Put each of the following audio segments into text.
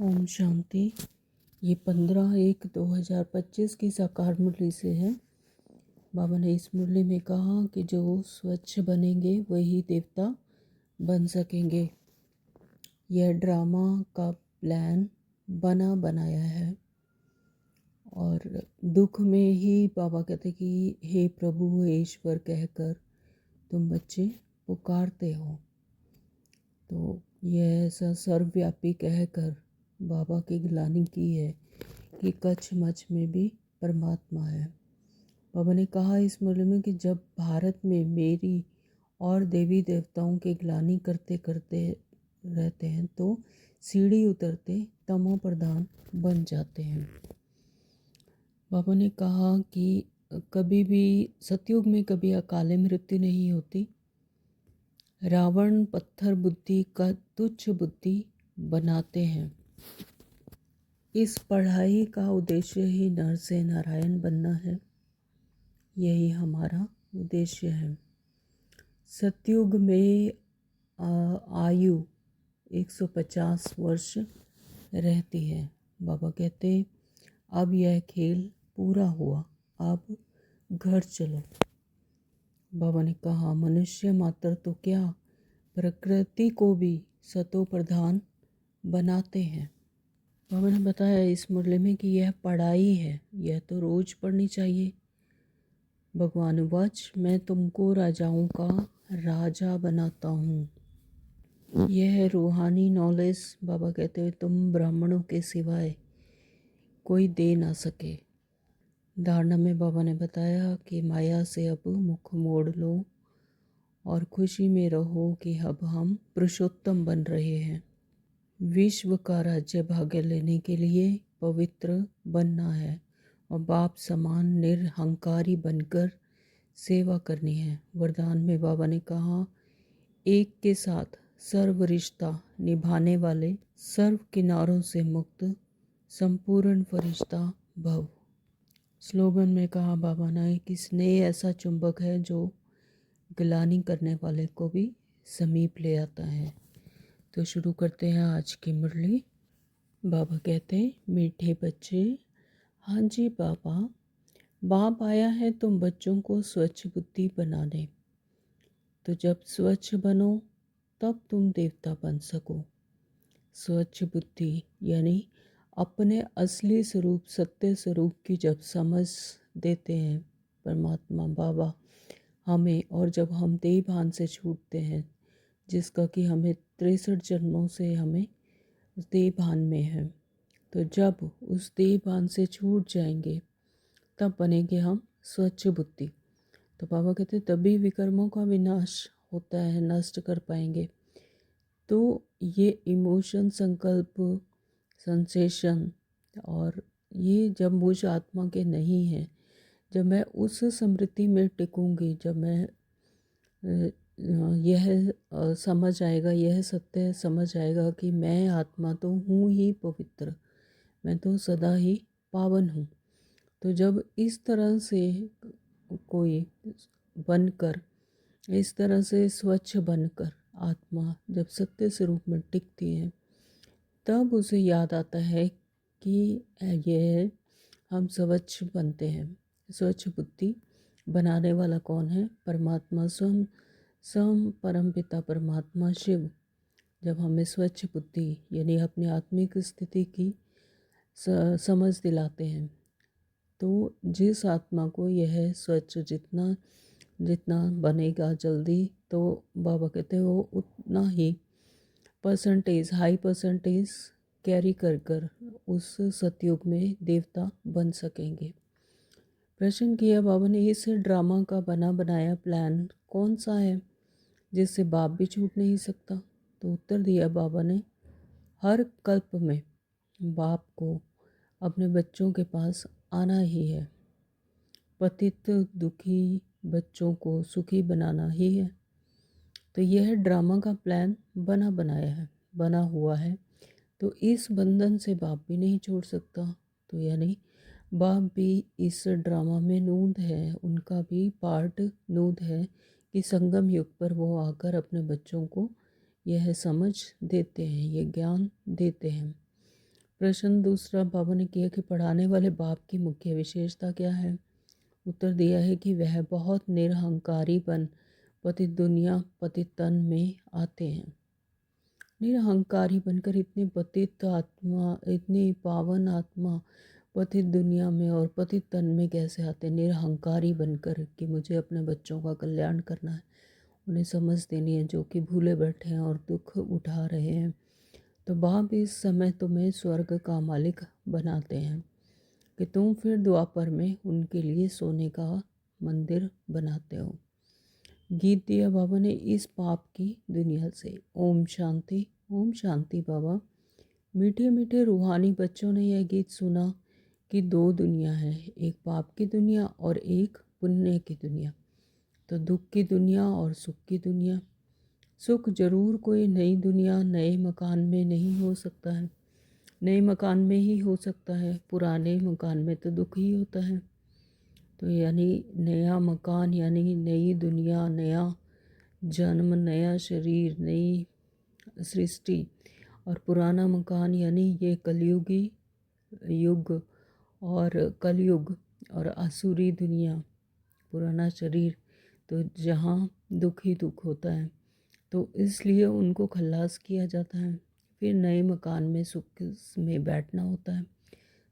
ओम शांति। ये 15/1/2025 की साकार मुरली से है। बाबा ने इस मुरली में कहा कि जो स्वच्छ बनेंगे वही देवता बन सकेंगे। यह ड्रामा का प्लान बना बनाया है और दुख में ही बाबा कहते कि हे प्रभु हे ईश्वर कहकर तुम बच्चे पुकारते हो। तो यह ऐसा सर्वव्यापी कहकर बाबा की गिलानी की है कि कच्छ मच्छ में भी परमात्मा है। बाबा ने कहा इस मुरली में कि जब भारत में मेरी और देवी देवताओं की गिलानी करते करते रहते हैं तो सीढ़ी उतरते तमो प्रधान बन जाते हैं। बाबा ने कहा कि कभी भी सतयुग में कभी अकाले मृत्यु नहीं होती। रावण पत्थर बुद्धि का तुच्छ बुद्धि बनाते हैं। इस पढ़ाई का उद्देश्य ही नर से नारायण बनना है। यही हमारा उद्देश्य है। सतयुग में आयु 150 वर्ष रहती है। बाबा कहते अब यह खेल पूरा हुआ, अब घर चलो। बाबा ने कहा मनुष्य मात्र तो क्या प्रकृति को भी सतो प्रधान बनाते हैं। बाबा ने बताया इस मुरली में कि यह पढ़ाई है, यह तो रोज पढ़नी चाहिए। भगवान वच मैं तुमको राजाओं का राजा बनाता हूँ। यह है रूहानी नॉलेज। बाबा कहते हुए तुम ब्राह्मणों के सिवाय कोई दे ना सके। धारणा में बाबा ने बताया कि माया से अब मुख मोड़ लो और खुशी में रहो कि अब हम पुरुषोत्तम बन रहे हैं। विश्व का राज्य भाग्य लेने के लिए पवित्र बनना है और बाप समान निरहंकारी बनकर सेवा करनी है। वरदान में बाबा ने कहा एक के साथ सर्व रिश्ता निभाने वाले सर्व किनारों से मुक्त संपूर्ण फरिश्ता भव। स्लोगन में कहा बाबा ने कि स्नेह ऐसा चुंबक है जो गिलानी करने वाले को भी समीप ले आता है। तो शुरू करते हैं आज की मुरली। बाबा कहते हैं मीठे बच्चे, हाँ जी बाबा, बाप आया है तुम बच्चों को स्वच्छ बुद्धि बनाने। तो जब स्वच्छ बनो तब तुम देवता बन सको। स्वच्छ बुद्धि यानी अपने असली स्वरूप सत्य स्वरूप की जब समझ देते हैं परमात्मा बाबा हमें, और जब हम देह भान से छूटते हैं जिसका कि हमें 63 जन्मों से हमें उस देह भान में है, तो जब उस देह भान से छूट जाएंगे तब बनेंगे हम स्वच्छ बुद्धि। तो बाबा कहते तभी विकर्मों का विनाश होता है, नष्ट कर पाएंगे। तो ये इमोशन संकल्प सेंसेशन और ये जब मुझ आत्मा के नहीं है, जब मैं उस स्मृति में टिकूंगी, जब मैं यह समझ आएगा, यह सत्य समझ आएगा कि मैं आत्मा तो हूँ ही पवित्र, मैं तो सदा ही पावन हूँ। तो जब इस तरह से कोई बनकर, इस तरह से स्वच्छ बनकर आत्मा जब सत्य स्वरूप में टिकती है तब उसे याद आता है कि यह हम स्वच्छ बनते हैं। स्वच्छ बुद्धि बनाने वाला कौन है? परमात्मा स्वयं, स्वयं परमपिता परमात्मा शिव। जब हमें स्वच्छ बुद्धि यानी अपनी आत्मिक स्थिति की समझ दिलाते हैं तो जिस आत्मा को यह स्वच्छ जितना जितना बनेगा जल्दी, तो बाबा कहते हैं वो उतना ही परसेंटेज, हाई परसेंटेज कैरी कर कर उस सतयुग में देवता बन सकेंगे। प्रश्न किया बाबा ने इस ड्रामा का बना बनाया प्लान कौन सा है जिससे बाप भी छूट नहीं सकता? तो उत्तर दिया बाबा ने हर कल्प में बाप को अपने बच्चों के पास आना ही है। पतित दुखी बच्चों को सुखी बनाना ही है। तो यह ड्रामा का प्लान बना बनाया है, बना हुआ है। तो इस बंधन से बाप भी नहीं छोड़ सकता। तो यानी बाप भी इस ड्रामा में नूंद है, उनका भी पार्ट नूंद है कि संगम युग पर वो आकर अपने बच्चों को यह समझ देते हैं, ये ज्ञान देते हैं। प्रश्न दूसरा बाबा ने किया कि पढ़ाने वाले बाप की मुख्य विशेषता क्या है। उत्तर दिया है कि वह बहुत निरहंकारी बन पतित दुनिया पतित तन में आते हैं। निरहंकारी बनकर इतने पतित आत्मा, इतनी पावन आत्मा पतित दुनिया में और पतित तन में कैसे आते, निरहंकारी बनकर कि मुझे अपने बच्चों का कल्याण करना है, उन्हें समझ देनी है जो कि भूले बैठे हैं और दुख उठा रहे हैं। तो बाप इस समय तुम्हें स्वर्ग का मालिक बनाते हैं कि तुम फिर द्वापर में उनके लिए सोने का मंदिर बनाते हो। गीत दिया बाबा ने इस पाप की दुनिया से। ओम शांति। ओम शांति बाबा। मीठे मीठे रूहानी बच्चों ने यह गीत सुना कि दो दुनिया है, एक पाप की दुनिया और एक पुण्य की दुनिया। तो दुख की दुनिया और सुख की दुनिया। सुख जरूर कोई नई दुनिया नए मकान में नहीं हो सकता है, नए मकान में ही हो सकता है, पुराने मकान में तो दुख ही होता है। तो यानी नया मकान यानी नई दुनिया, नया जन्म, नया शरीर, नई सृष्टि, और पुराना मकान यानी ये कलयुगी युग और कलयुग और आसुरी दुनिया, पुराना शरीर, तो जहाँ दुख ही दुख होता है। तो इसलिए उनको खल्लास किया जाता है, फिर नए मकान में सुख में बैठना होता है।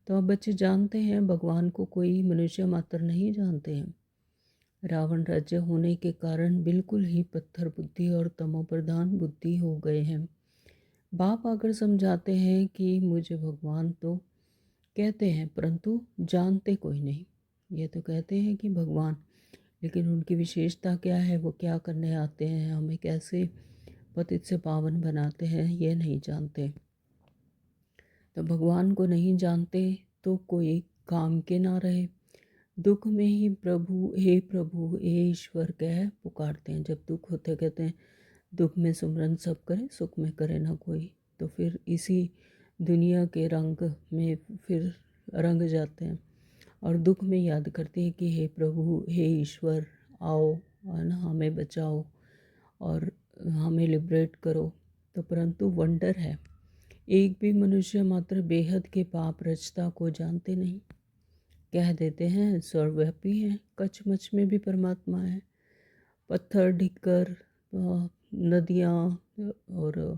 तो अब बच्चे जानते हैं भगवान को कोई मनुष्य मात्र नहीं जानते हैं। रावण राज्य होने के कारण बिल्कुल ही पत्थर बुद्धि और तमोप्रधान बुद्धि हो गए हैं। बाप आकर समझाते हैं कि मुझे भगवान तो कहते हैं परंतु जानते कोई नहीं। ये तो कहते हैं कि भगवान, लेकिन उनकी विशेषता क्या है, वो क्या करने आते हैं, हमें कैसे पतित से पावन बनाते हैं, ये नहीं जानते। तो भगवान को नहीं जानते तो कोई काम के ना रहे। दुख में ही प्रभु हे ईश्वर कह पुकारते हैं। जब दुख होते कहते हैं दुख में सुमरन सब करे, सुख में करे ना कोई। तो फिर इसी दुनिया के रंग में फिर रंग जाते हैं और दुख में याद करते हैं कि हे प्रभु हे ईश्वर आओ और ना हमें बचाओ और हमें लिबरेट करो। तो परंतु वंडर है, एक भी मनुष्य मात्र बेहद के पाप रचता को जानते नहीं। कह देते हैं सर्वव्यापी है, कचमच में भी परमात्मा है। पत्थर ढिक्कर नदियाँ और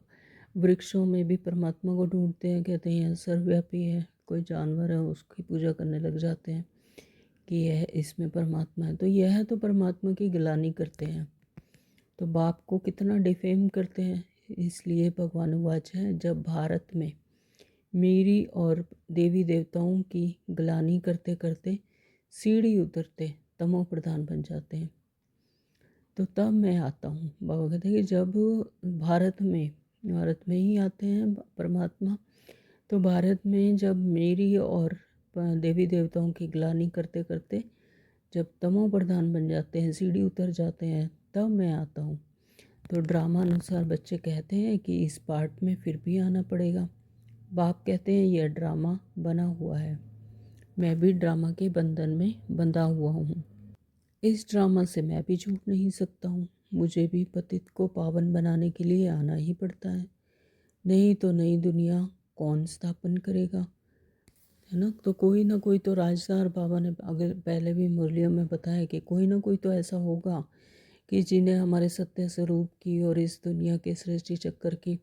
वृक्षों में भी परमात्मा को ढूंढते हैं, कहते हैं सर्वव्यापी है। कोई जानवर है उसकी पूजा करने लग जाते हैं कि यह इसमें परमात्मा है। तो यह तो परमात्मा की गिलानी करते हैं, तो बाप को कितना डिफेम करते हैं। इसलिए भगवान वाच है, जब भारत में मेरी और देवी देवताओं की गिलानी करते करते सीढ़ी उतरते तमो प्रधान बन जाते हैं, तो तब मैं आता हूँ। बाबा कहते हैं कि जब भारत में ही आते हैं परमात्मा, तो भारत में जब मेरी और देवी देवताओं की गिलानी करते करते जब तमो प्रधान बन जाते हैं, सीढ़ी उतर जाते हैं, तब मैं आता हूँ। तो ड्रामा अनुसार बच्चे कहते हैं कि इस पार्ट में फिर भी आना पड़ेगा। बाप कहते हैं यह ड्रामा बना हुआ है, मैं भी ड्रामा के बंधन में बंधा हुआ हूँ। इस ड्रामा से मैं भी छूट नहीं सकता हूँ, मुझे भी पतित को पावन बनाने के लिए आना ही पड़ता है, नहीं तो नई दुनिया कौन स्थापन करेगा, है ना। तो कोई ना कोई तो राजदार, बाबा ने अगर पहले भी मुरलियों में बताया कि कोई ना कोई तो ऐसा होगा कि जिन्हें हमारे सत्य स्वरूप की और इस दुनिया के सृष्टि चक्कर की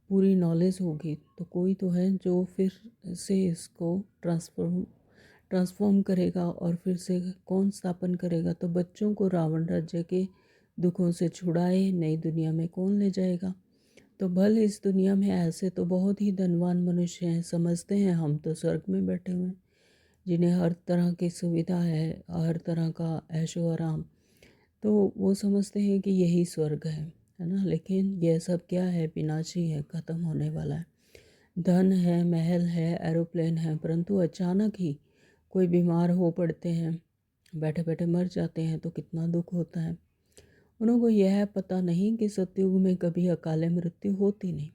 पूरी नॉलेज होगी। तो कोई तो है जो फिर से इसको ट्रांसफॉर्म करेगा और फिर से कौन स्थापन करेगा। तो बच्चों को रावण राज्य के दुखों से छुड़ाए नई दुनिया में कौन ले जाएगा। तो भल इस दुनिया में ऐसे तो बहुत ही धनवान मनुष्य हैं, समझते हैं हम तो स्वर्ग में बैठे हुए हैं, जिन्हें हर तरह की सुविधा है, हर तरह का ऐशो आराम, तो वो समझते हैं कि यही स्वर्ग है ना। लेकिन यह सब क्या है, विनाशी है, ख़त्म होने वाला है। धन है, महल है, एरोप्लेन है, परंतु अचानक ही कोई बीमार हो पड़ते हैं, बैठे बैठे मर जाते हैं, तो कितना दुख होता है। उनको यह पता नहीं कि सतयुग में कभी अकाले मृत्यु होती नहीं।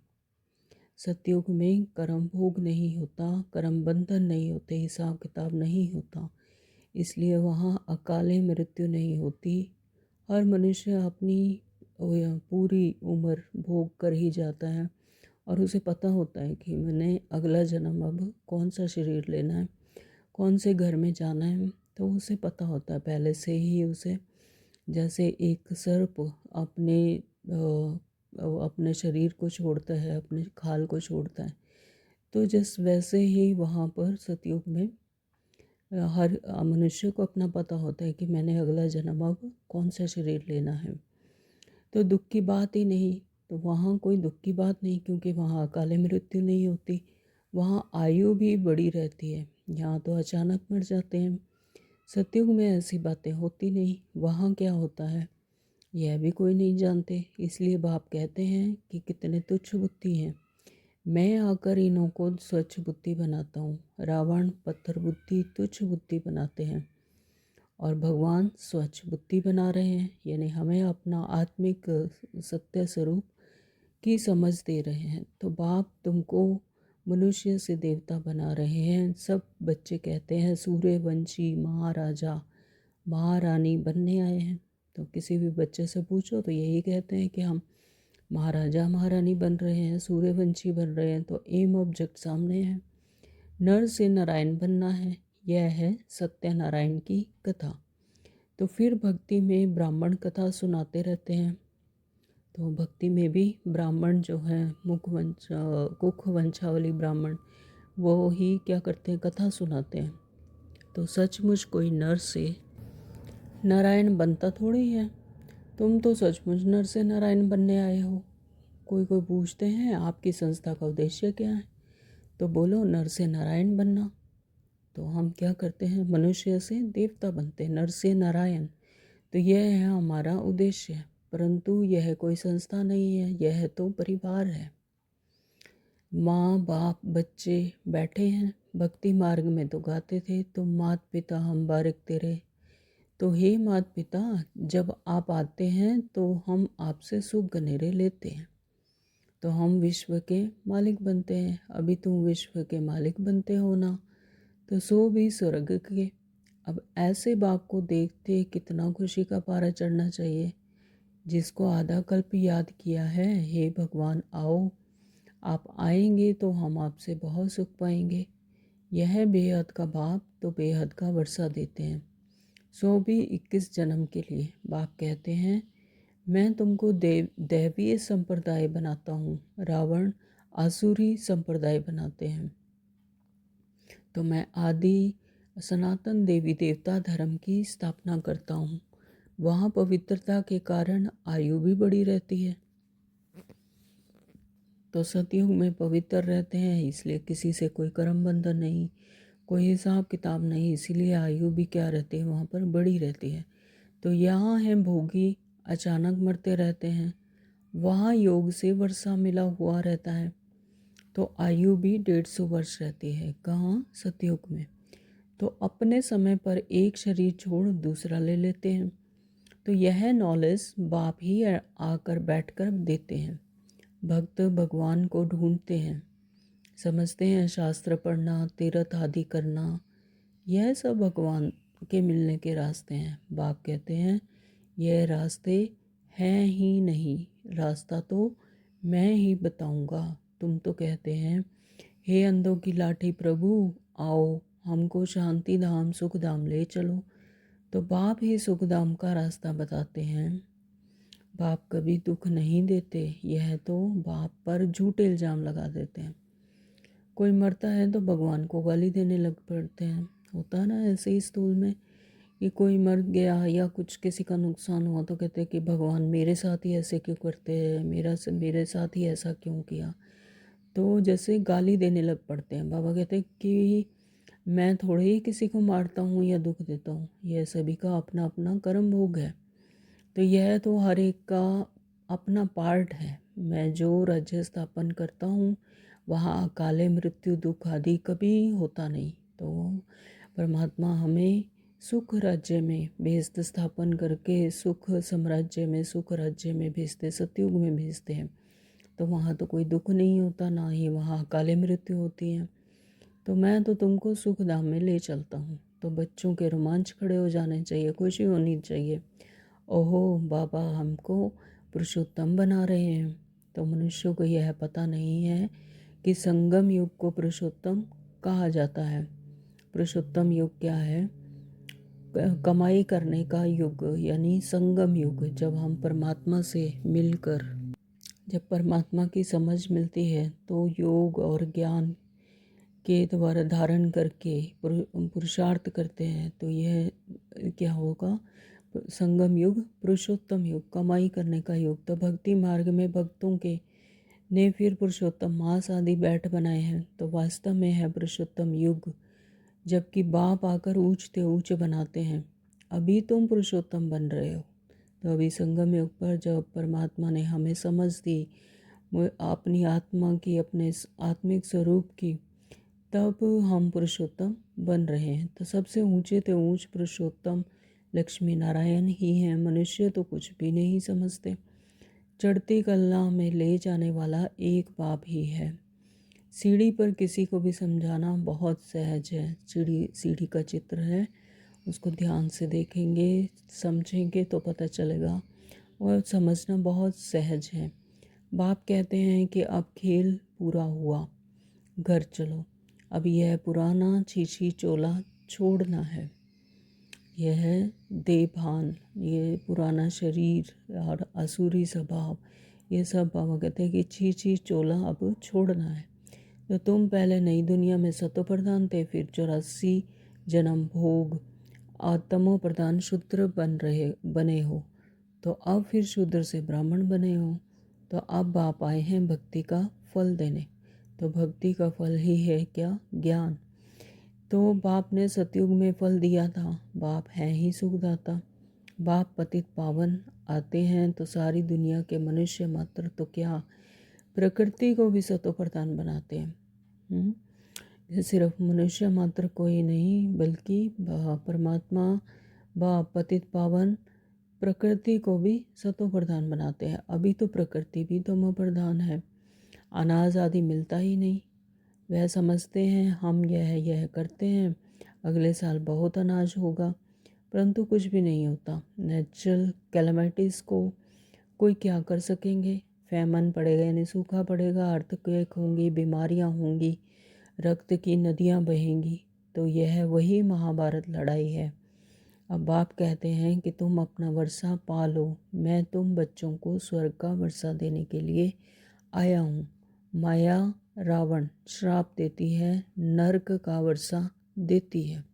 सतयुग में कर्म भोग नहीं होता, कर्म बंधन नहीं होते, हिसाब किताब नहीं होता, इसलिए वहाँ अकाले मृत्यु नहीं होती। हर मनुष्य अपनी पूरी उम्र भोग कर ही जाता है और उसे पता होता है कि मैंने अगला जन्म अब कौन सा शरीर लेना है, कौन से घर में जाना है, तो उसे पता होता है पहले से ही उसे। जैसे एक सर्प अपने शरीर को छोड़ता है, अपने खाल को छोड़ता है, तो जिस वैसे ही वहाँ पर सतयुग में हर मनुष्य को अपना पता होता है कि मैंने अगला जन्म अब कौन सा शरीर लेना है। तो दुख की बात ही नहीं, तो वहाँ कोई दुख की बात नहीं, क्योंकि वहाँ अकाले मृत्यु नहीं होती, वहाँ आयु भी बड़ी रहती है। यहाँ तो अचानक मर जाते हैं। सतयुग में ऐसी बातें होती नहीं। वहाँ क्या होता है यह भी कोई नहीं जानते। इसलिए बाप कहते हैं कि कितने तुच्छ बुद्धि हैं, मैं आकर इन्हों को स्वच्छ बुद्धि बनाता हूँ। रावण पत्थर बुद्धि तुच्छ बुद्धि बनाते हैं और भगवान स्वच्छ बुद्धि बना रहे हैं, यानी हमें अपना आत्मिक सत्य स्वरूप की समझ दे रहे हैं। तो बाप तुमको मनुष्य से देवता बना रहे हैं। सब बच्चे कहते हैं सूर्यवंशी महाराजा महारानी बनने आए हैं। तो किसी भी बच्चे से पूछो तो यही कहते हैं कि हम महाराजा महारानी बन रहे हैं, सूर्यवंशी बन रहे हैं। तो एम ऑब्जेक्ट सामने है, नर से नारायण बनना है। यह है सत्यनारायण की कथा। तो फिर भक्ति में ब्राह्मण कथा सुनाते रहते हैं। तो भक्ति में भी ब्राह्मण जो है कुख वंशावली ब्राह्मण, वो ही क्या करते हैं, कथा सुनाते हैं। तो सचमुच कोई नर से नारायण बनता थोड़ी है। तुम तो सचमुच नर से नारायण बनने आए हो। कोई कोई पूछते हैं आपकी संस्था का उद्देश्य क्या है, तो बोलो नर से नारायण बनना। तो हम क्या करते हैं, मनुष्य से देवता बनते हैं, नर से नारायण। तो यह है हमारा उद्देश्य। परंतु यह कोई संस्था नहीं है, यह तो परिवार है। माँ बाप बच्चे बैठे हैं, भक्ति मार्ग में तो गाते थे, तो मात पिता हम बारिक तेरे। तो हे मात पिता, जब आप आते हैं तो हम आपसे सुख गनेरे लेते हैं, तो हम विश्व के मालिक बनते हैं। अभी तुम विश्व के मालिक बनते हो ना, तो सो भी स्वर्ग के। अब ऐसे बाप को देखते कितना खुशी का पारा चढ़ना चाहिए। जिसको आधा कल्प याद किया है, हे भगवान आओ, आप आएंगे तो हम आपसे बहुत सुख पाएंगे। यह बेहद का बाप तो बेहद का वर्षा देते हैं, सो भी 21 जन्म के लिए। बाप कहते हैं मैं तुमको दैवीय संप्रदाय बनाता हूँ, रावण आसुरी संप्रदाय बनाते हैं। तो मैं आदि सनातन देवी देवता धर्म की स्थापना करता हूँ। वहाँ पवित्रता के कारण आयु भी बड़ी रहती है। तो सतयुग में पवित्र रहते हैं, इसलिए किसी से कोई कर्म बंधन नहीं, कोई हिसाब किताब नहीं, इसीलिए आयु भी क्या रहती है वहाँ पर बड़ी रहती है। तो यहाँ है भोगी, अचानक मरते रहते हैं। वहाँ योग से वर्षा मिला हुआ रहता है, तो आयु भी 150 वर्ष रहती है। कहाँ, सतयुग में। तो अपने समय पर एक शरीर छोड़ दूसरा ले लेते हैं। तो यह नॉलेज बाप ही आकर बैठकर देते हैं। भक्त भगवान को ढूंढते हैं, समझते हैं शास्त्र पढ़ना, तीर्थ आदि करना, यह सब भगवान के मिलने के रास्ते हैं। बाप कहते हैं यह रास्ते हैं ही नहीं, रास्ता तो मैं ही बताऊंगा। तुम तो कहते हैं हे अंधों की लाठी प्रभु, आओ हमको शांति धाम सुख धाम ले चलो। तो बाप ही सुख धाम का रास्ता बताते हैं। बाप कभी दुख नहीं देते, यह तो बाप पर झूठे इल्ज़ाम लगा देते हैं। कोई मरता है तो भगवान को गाली देने लग पड़ते हैं। होता है ना ऐसे ही स्थूल में, कि कोई मर गया या कुछ किसी का नुकसान हुआ तो कहते हैं कि भगवान मेरे साथ ही ऐसे क्यों करते हैं, मेरे साथ ही ऐसा क्यों किया। तो जैसे गाली देने लग पड़ते हैं। बाबा कहते हैं कि मैं थोड़े ही किसी को मारता हूँ या दुख देता हूँ, यह सभी का अपना अपना कर्म भोग है। तो यह तो हर एक का अपना पार्ट है। मैं जो राज्य स्थापन करता हूँ वहाँ अकाले मृत्यु दुख आदि कभी होता नहीं। तो परमात्मा हमें सुख राज्य में भेजते, स्थापन करके सुख साम्राज्य में, सुख राज्य में भेजते, सतयुग में भेजते हैं। तो वहाँ तो कोई दुख नहीं होता, ना ही वहाँ अकाले मृत्यु होती है। तो मैं तो तुमको सुख धाम में ले चलता हूँ। तो बच्चों के रोमांच खड़े हो जाने चाहिए, खुशी होनी चाहिए। ओहो बाबा हमको पुरुषोत्तम बना रहे हैं। तो मनुष्यों को यह पता नहीं है कि संगम युग को पुरुषोत्तम कहा जाता है। पुरुषोत्तम युग क्या है? कमाई करने का युग, यानी संगम युग। जब हम परमात्मा से मिलकर, जब परमात्मा की समझ मिलती है तो योग और ज्ञान के द्वारा धारण करके पुरुषार्थ करते हैं, तो यह क्या होगा? संगम युग, पुरुषोत्तम युग, कमाई करने का युग। तो भक्ति मार्ग में भक्तों के ने फिर पुरुषोत्तम मास आदि बैठ बनाए हैं, तो वास्तव में है पुरुषोत्तम युग। जबकि बाप आकर ऊंचते ऊंचे बनाते हैं, अभी तुम पुरुषोत्तम बन रहे हो। तो अभी संगम युग पर जब परमात्मा ने हमें समझ दी अपनी आत्मा की, अपने आत्मिक स्वरूप की, तब हम पुरुषोत्तम बन रहे हैं। तो सबसे ऊंचे ते ऊंच पुरुषोत्तम लक्ष्मी नारायण ही हैं। मनुष्य तो कुछ भी नहीं समझते। चढ़ती कला में ले जाने वाला एक बाप ही है। सीढ़ी पर किसी को भी समझाना बहुत सहज है। सीढ़ी का चित्र है, उसको ध्यान से देखेंगे, समझेंगे तो पता चलेगा, और समझना बहुत सहज है। बाप कहते हैं कि अब खेल पूरा हुआ, घर चलो। अब यह पुराना छीछी चोला छोड़ना है। यह देभान, ये पुराना शरीर और असुरी स्वभाव, ये सब बाबा कहते हैं कि छीछी चोला अब छोड़ना है। तो तुम पहले नई दुनिया में सतो प्रधान थे, फिर 84 जन्म भोग आत्मो प्रधान शूद्र बने हो, तो अब फिर शूद्र से ब्राह्मण बने हो। तो अब बाप आए हैं भक्ति का फल देने। तो भक्ति का फल ही है क्या? ज्ञान। तो बाप ने सतयुग में फल दिया था, बाप हैं ही सुखदाता। बाप पतित पावन आते हैं तो सारी दुनिया के मनुष्य मात्र तो क्या, प्रकृति को भी सतो प्रधान बनाते हैं। सिर्फ मनुष्य मात्र कोई नहीं, बल्कि परमात्मा बाप पतित पावन प्रकृति को भी सतो प्रधान बनाते हैं। अभी तो प्रकृति भी तमो प्रधान है, अनाज आदि मिलता ही नहीं। वह समझते हैं हम यह करते हैं, अगले साल बहुत अनाज होगा, परंतु कुछ भी नहीं होता। नेचुरल कैलेमिटीज़ को कोई क्या कर सकेंगे? फैमन पड़ेगा, यानी सूखा पड़ेगा, अर्थक्वेक होंगी, बीमारियां होंगी, रक्त की नदियां बहेंगी। तो यह वही महाभारत लड़ाई है। अब बाप कहते हैं कि तुम अपना वर्षा पालो, मैं तुम बच्चों को स्वर्ग का वर्षा देने के लिए आया हूँ। माया रावण श्राप देती है, नरक का वर्षा देती है।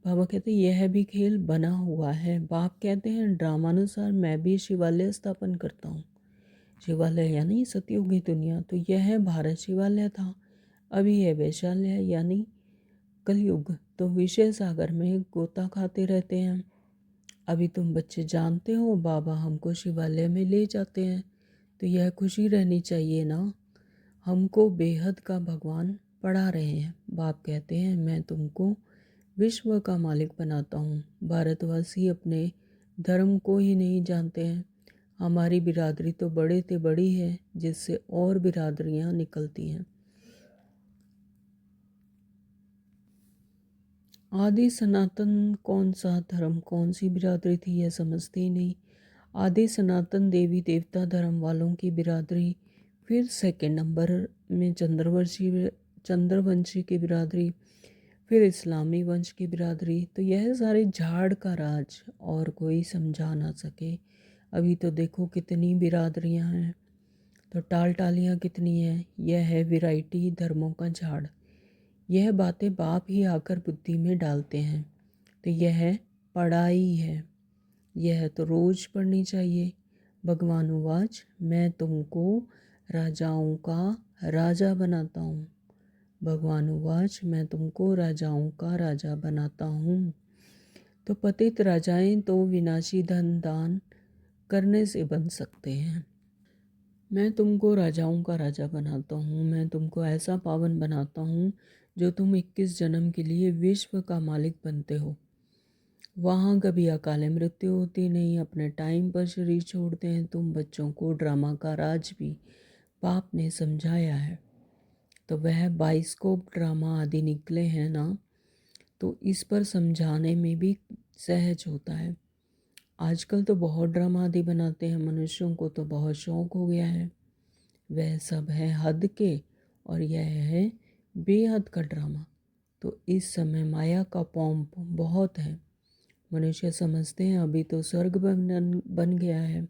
बाबा कहते हैं यह भी खेल बना हुआ है। बाप कहते हैं ड्रामानुसार मैं भी शिवालय स्थापन करता हूँ। शिवालय यानी सतयुगी दुनिया। तो यह भारत शिवालय था, अभी है वैशाल्य यानी कलयुग। तो विषय सागर में गोता खाते रहते हैं। अभी तुम बच्चे जानते हो बाबा हमको शिवालय में ले जाते हैं, तो यह खुशी रहनी चाहिए ना। हमको बेहद का भगवान पढ़ा रहे हैं। बाप कहते हैं मैं तुमको विश्व का मालिक बनाता हूँ। भारतवासी अपने धर्म को ही नहीं जानते हैं। हमारी बिरादरी तो बड़े से बड़ी है, जिससे और बिरादरियाँ निकलती हैं। आदि सनातन कौन सा धर्म, कौन सी बिरादरी थी, यह समझते ही नहीं। आदि सनातन देवी देवता धर्म वालों की बिरादरी, फिर सेकंड नंबर में चंद्रवंशी की बिरादरी, फिर इस्लामी वंश की बिरादरी। तो यह सारे झाड़ का राज, और कोई समझा ना सके। अभी तो देखो कितनी बिरादरियां हैं, तो टाल टालियाँ कितनी हैं। यह है वैरायटी धर्मों का झाड़। यह बातें बाप ही आकर बुद्धि में डालते हैं। तो यह पढ़ाई है, यह तो रोज पढ़नी चाहिए। भगवान उवाच मैं तुमको राजाओं का राजा बनाता हूँ। भगवान उवाच मैं तुमको राजाओं का राजा बनाता हूँ। तो पतित राजाएं तो विनाशी धन दान करने से बन सकते हैं। मैं तुमको राजाओं का राजा बनाता हूँ, मैं तुमको ऐसा पावन बनाता हूँ जो तुम 21 जन्म के लिए विश्व का मालिक बनते हो। वहाँ कभी अकाले मृत्यु होती नहीं, अपने टाइम पर शरीर छोड़ते हैं तुम। बच्चों को ड्रामा का राज भी बाप ने समझाया है। तो वह बाइस्कोप ड्रामा आदि निकले हैं ना, तो इस पर समझाने में भी सहज होता है। आजकल तो बहुत ड्रामा आदि बनाते हैं, मनुष्यों को तो बहुत शौक हो गया है। वह सब है हद के और यह है बेहद का ड्रामा। तो इस समय माया का पॉम्प बहुत है। मनुष्य समझते हैं अभी तो स्वर्ग बन गया है,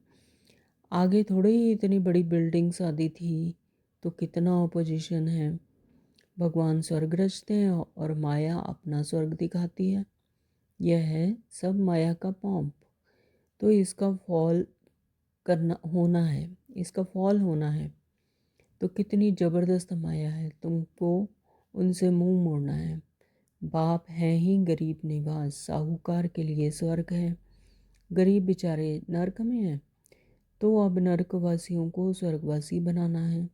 आगे थोड़े ही इतनी बड़ी बिल्डिंग्स आदि थी, तो कितना ऑपोजिशन है। भगवान स्वर्ग रचते हैं और माया अपना स्वर्ग दिखाती है। यह है सब माया का पॉम्प। तो इसका फॉल करना होना है, इसका फॉल होना है। तो कितनी ज़बरदस्त माया है, तुमको उनसे मुंह मोड़ना है। बाप हैं ही गरीब निवास, साहूकार के लिए स्वर्ग है, गरीब बेचारे नर्क में हैं। तो अब नर्कवासियों को स्वर्गवासी बनाना है।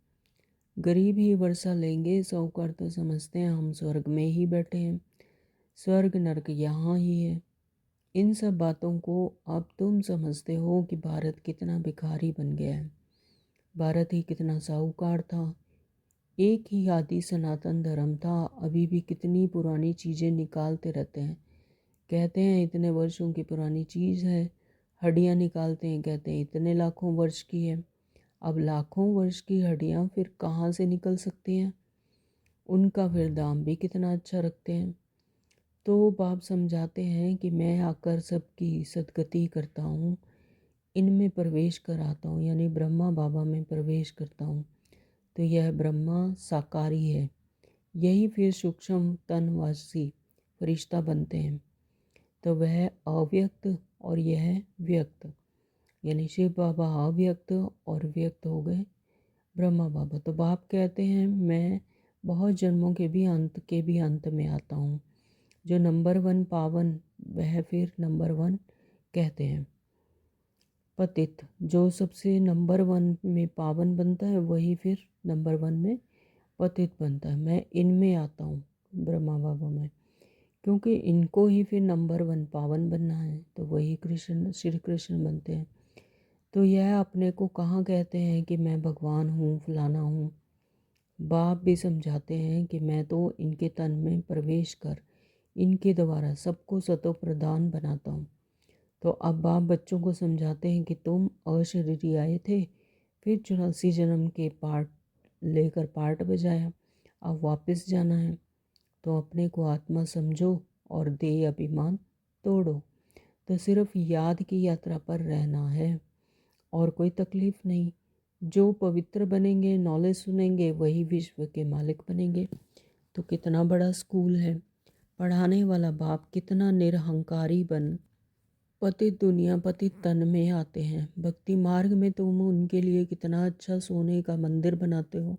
गरीब ही वर्षा लेंगे, साहूकार तो समझते हैं हम स्वर्ग में ही बैठे हैं, स्वर्ग नर्क यहाँ ही है। इन सब बातों को अब तुम समझते हो कि भारत कितना भिखारी बन गया है। भारत ही कितना साहूकार था, एक ही आदि सनातन धर्म था, अभी भी कितनी पुरानी चीज़ें निकालते रहते हैं। कहते हैं इतने वर्षों की पुरानी चीज़ है, हड्डियाँ निकालते हैं, कहते हैं इतने लाखों वर्ष की है। अब लाखों वर्ष की हड्डियाँ फिर कहाँ से निकल सकती हैं? उनका फिर दाम भी कितना अच्छा रखते हैं। तो बाप समझाते हैं कि मैं आकर सबकी सदगति करता हूँ, इनमें प्रवेश कराता हूँ, यानी ब्रह्मा बाबा में प्रवेश करता हूँ। तो यह ब्रह्मा साकारी है, यही फिर सूक्ष्म तनवासी फरिश्ता बनते हैं। तो वह अव्यक्त और यह व्यक्त, यानी शिव बाबा अव्यक्त और व्यक्त हो गए ब्रह्मा बाबा। तो बाप कहते हैं मैं बहुत जन्मों के भी अंत में आता हूँ। जो नंबर 1 पावन, वह फिर नंबर 1 कहते हैं। पतित, जो सबसे नंबर 1 में पावन बनता है, वही फिर नंबर 1 में पतित बनता है। मैं इनमें आता हूँ, ब्रह्मा बाबा में, क्योंकि इनको ही फिर नंबर 1 पावन बनना है। तो वही कृष्ण, श्री कृष्ण बनते हैं। तो यह अपने को कहाँ कहते हैं कि मैं भगवान हूँ, फलाना हूँ। बाप भी समझाते हैं कि मैं तो इनके तन में प्रवेश कर इनके द्वारा सबको सतो प्रधान बनाता हूँ। तो अब बाप बच्चों को समझाते हैं कि तुम अशरीरी आए थे, फिर 84 जन्म के पार्ट लेकर पार्ट बजाया, अब वापस जाना है। तो अपने को आत्मा समझो और देह अभिमान तोड़ो। तो सिर्फ याद की यात्रा पर रहना है और कोई तकलीफ नहीं। जो पवित्र बनेंगे, नॉलेज सुनेंगे, वही विश्व के मालिक बनेंगे। तो कितना बड़ा स्कूल है, पढ़ाने वाला बाप कितना निरहंकारी बन पतित दुनिया पतित तन में आते हैं। भक्ति मार्ग में तुम उनके लिए कितना अच्छा सोने का मंदिर बनाते हो।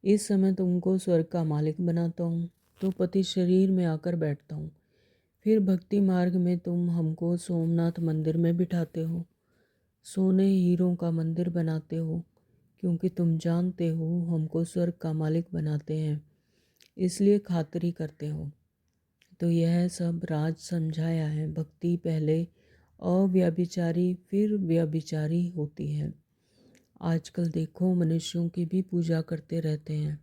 इस समय तुमको स्वर्ग का मालिक बनाता हूँ, तो पति शरीर में आकर बैठता हूँ। फिर भक्ति मार्ग में तुम हमको सोमनाथ मंदिर में बिठाते हो, सोने हीरों का मंदिर बनाते हो, क्योंकि तुम जानते हो हमको स्वर्ग का मालिक बनाते हैं, इसलिए खातिरी करते हो। तो यह सब राज समझाया है। भक्ति पहले अव्यभिचारी फिर व्यभिचारी होती है। आजकल देखो मनुष्यों की भी पूजा करते रहते हैं।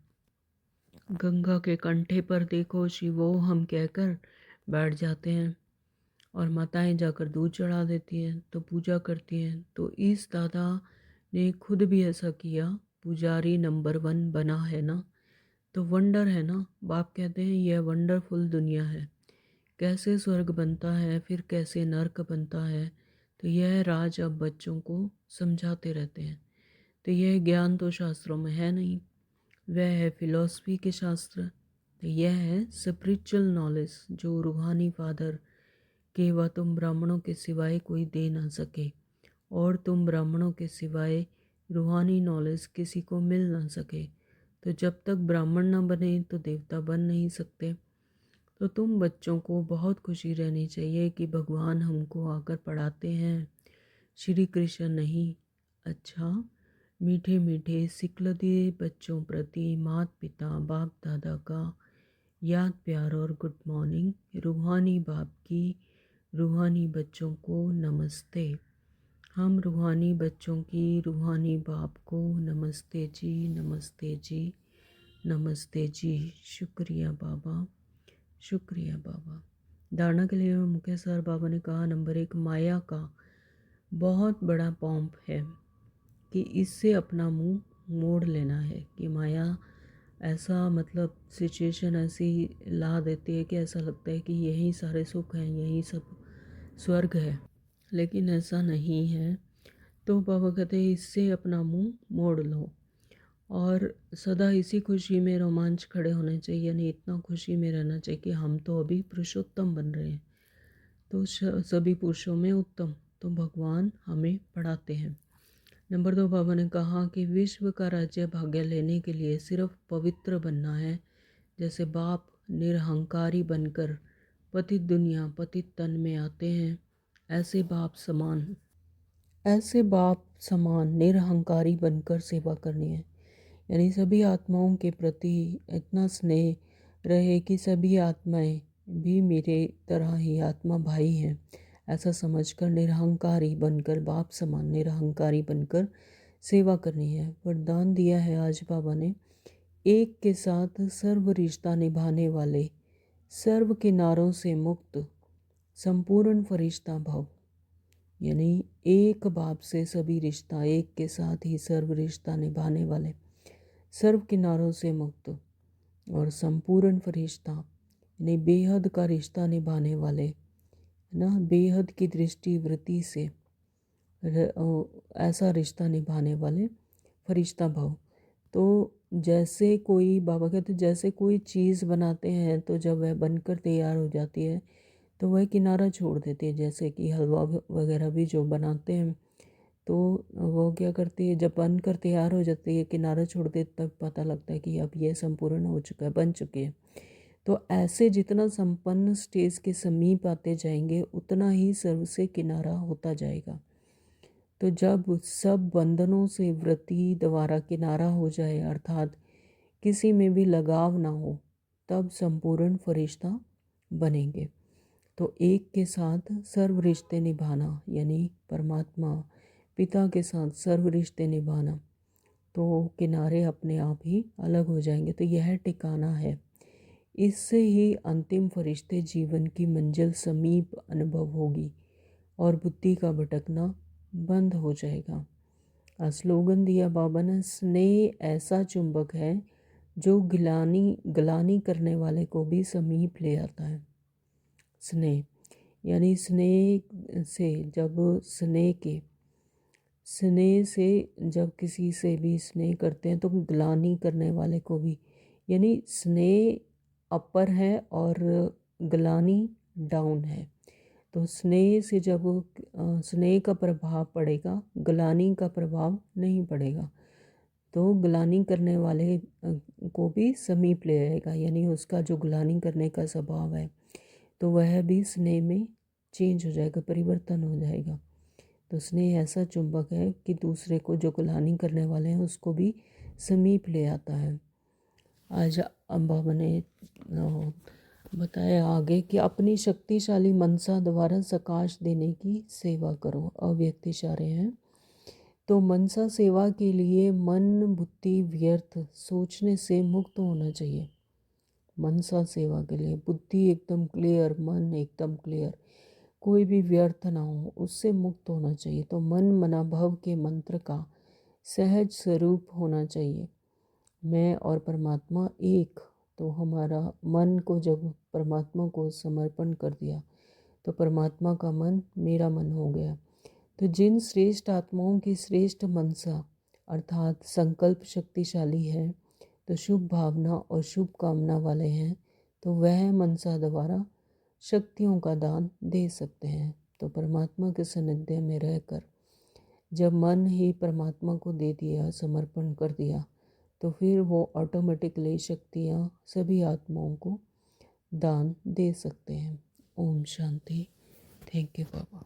गंगा के कंठे पर देखो शिवो हम कहकर बैठ जाते हैं और माताएं जाकर दूध चढ़ा देती हैं, तो पूजा करती हैं। तो इस दादा ने खुद भी ऐसा किया, पुजारी नंबर 1 बना है ना, तो वंडर है ना। बाप कहते हैं यह वंडरफुल दुनिया है, कैसे स्वर्ग बनता है, फिर कैसे नर्क बनता है। तो यह राज अब बच्चों को समझाते रहते हैं। तो यह ज्ञान तो शास्त्रों में है नहीं, वह है फिलॉसफी के शास्त्र। तो यह है स्पिरिचुअल नॉलेज, जो रूहानी फादर के व तुम ब्राह्मणों के सिवाय कोई दे ना सके, और तुम ब्राह्मणों के सिवाय रूहानी नॉलेज किसी को मिल ना सके। तो जब तक ब्राह्मण ना बने तो देवता बन नहीं सकते। तो तुम बच्चों को बहुत खुशी रहनी चाहिए कि भगवान हमको आकर पढ़ाते हैं, श्री कृष्ण नहीं। अच्छा, मीठे मीठे सिकलदे बच्चों प्रति माता पिता बाप दादा का याद प्यार और गुड मॉर्निंग। रूहानी बाप की रूहानी बच्चों को नमस्ते। हम रूहानी बच्चों की रूहानी बाप को नमस्ते जी, नमस्ते जी, नमस्ते जी। शुक्रिया बाबा, शुक्रिया बाबा। धारणा के लिए मुख्य सार बाबा ने कहा, नंबर 1, माया का बहुत बड़ा पॉम्प है कि इससे अपना मुंह मोड़ लेना है। कि माया ऐसा मतलब सिचुएशन ऐसी ला देती है कि ऐसा लगता है कि यही सारे सुख हैं, यही सब स्वर्ग है, लेकिन ऐसा नहीं है। तो बाबा कहते हैं इससे अपना मुंह मोड़ लो और सदा इसी खुशी में रोमांच खड़े होने चाहिए, यानी इतना खुशी में रहना चाहिए कि हम तो अभी पुरुषोत्तम बन रहे हैं, तो सभी पुरुषों में उत्तम तो भगवान हमें पढ़ाते हैं। नंबर 2, बाबा ने कहा कि विश्व का राज्य भाग्य लेने के लिए सिर्फ पवित्र बनना है। जैसे बाप निरहंकारी बनकर पतित दुनिया पतित तन में आते हैं, ऐसे बाप समान निरहंकारी बनकर सेवा करनी है। यानी सभी आत्माओं के प्रति इतना स्नेह रहे कि सभी आत्माएं भी मेरे तरह ही आत्मा भाई हैं, ऐसा समझकर निरहंकारी बनकर बाप समान निरहंकारी बनकर सेवा करनी है। वरदान दिया है आज बाबा ने, एक के साथ सर्व रिश्ता निभाने वाले, सर्व किनारों से मुक्त संपूर्ण फरिश्ता भव। यानी एक बाप से सभी रिश्ता, एक के साथ ही सर्व रिश्ता निभाने वाले, सर्व किनारों से मुक्त और संपूर्ण फरिश्ता, यानी बेहद का रिश्ता निभाने वाले ना, बेहद की दृष्टि वृत्ति से ऐसा रिश्ता निभाने वाले फरिश्ता भव। तो जैसे कोई बाबा कहते जैसे कोई चीज़ बनाते हैं तो जब वह बनकर तैयार हो जाती है तो वह किनारा छोड़ देती है। जैसे कि हलवा वगैरह भी जो बनाते हैं तो वो क्या करती है, जब बनकर तैयार हो जाती है किनारा छोड़ दे, तब पता लगता है कि अब ये संपूर्ण हो चुका है, बन चुकी है। तो ऐसे जितना संपन्न स्टेज के समीप आते जाएंगे उतना ही सर्व से किनारा होता जाएगा। तो जब सब बंधनों से वृत्ति द्वारा किनारा हो जाए, अर्थात किसी में भी लगाव ना हो, तब संपूर्ण फरिश्ता बनेंगे। तो एक के साथ सर्व रिश्ते निभाना, यानी परमात्मा पिता के साथ सर्व रिश्ते निभाना, तो किनारे अपने आप ही अलग हो जाएंगे। तो यह ठिकाना है, इससे ही अंतिम फरिश्ते जीवन की मंजिल समीप अनुभव होगी और बुद्धि का भटकना बंद हो जाएगा। स्लोगन दिया बाबा ने, स्नेह ऐसा चुंबक है जो गलानी करने वाले को भी समीप ले आता है। स्नेह यानी स्नेह से जब किसी से भी स्नेह करते हैं तो ग्लानि करने वाले को भी, यानी स्नेह अपर है और ग्लानि डाउन है। तो स्नेह से जब स्नेह का प्रभाव पड़ेगा, ग्लानि का प्रभाव नहीं पड़ेगा, तो ग्लानि करने वाले को भी समीप ले आएगा। यानी उसका जो ग्लानि करने का स्वभाव है तो वह भी स्नेह में चेंज हो जाएगा, परिवर्तन हो जाएगा। तो स्नेह ऐसा चुंबक है कि दूसरे को जो ग्लानि करने वाले हैं उसको भी समीप ले आता है। आज बाबा ने बताया आगे कि अपनी शक्तिशाली मनसा द्वारा सकाश देने की सेवा करो। अव्यक्त इशारे हैं। तो मनसा सेवा के लिए मन बुद्धि व्यर्थ सोचने से मुक्त होना चाहिए। मनसा सेवा के लिए बुद्धि एकदम क्लियर, मन एकदम क्लियर, कोई भी व्यर्थ ना हो, उससे मुक्त होना चाहिए। तो मन मना भव के मंत्र का सहज स्वरूप होना चाहिए। मैं और परमात्मा एक। तो हमारा मन को जब परमात्मा को समर्पण कर दिया तो परमात्मा का मन मेरा मन हो गया। तो जिन श्रेष्ठ आत्माओं की श्रेष्ठ मनसा अर्थात संकल्प शक्तिशाली है, तो शुभ भावना और शुभ कामना वाले हैं, तो वह मनसा द्वारा शक्तियों का दान दे सकते हैं। तो परमात्मा के सानिध्य में रहकर जब मन ही परमात्मा को दे दिया, समर्पण कर दिया, तो फिर वो ऑटोमेटिकली शक्तियाँ सभी आत्माओं को दान दे सकते हैं। ओम शांति। Thank you Baba.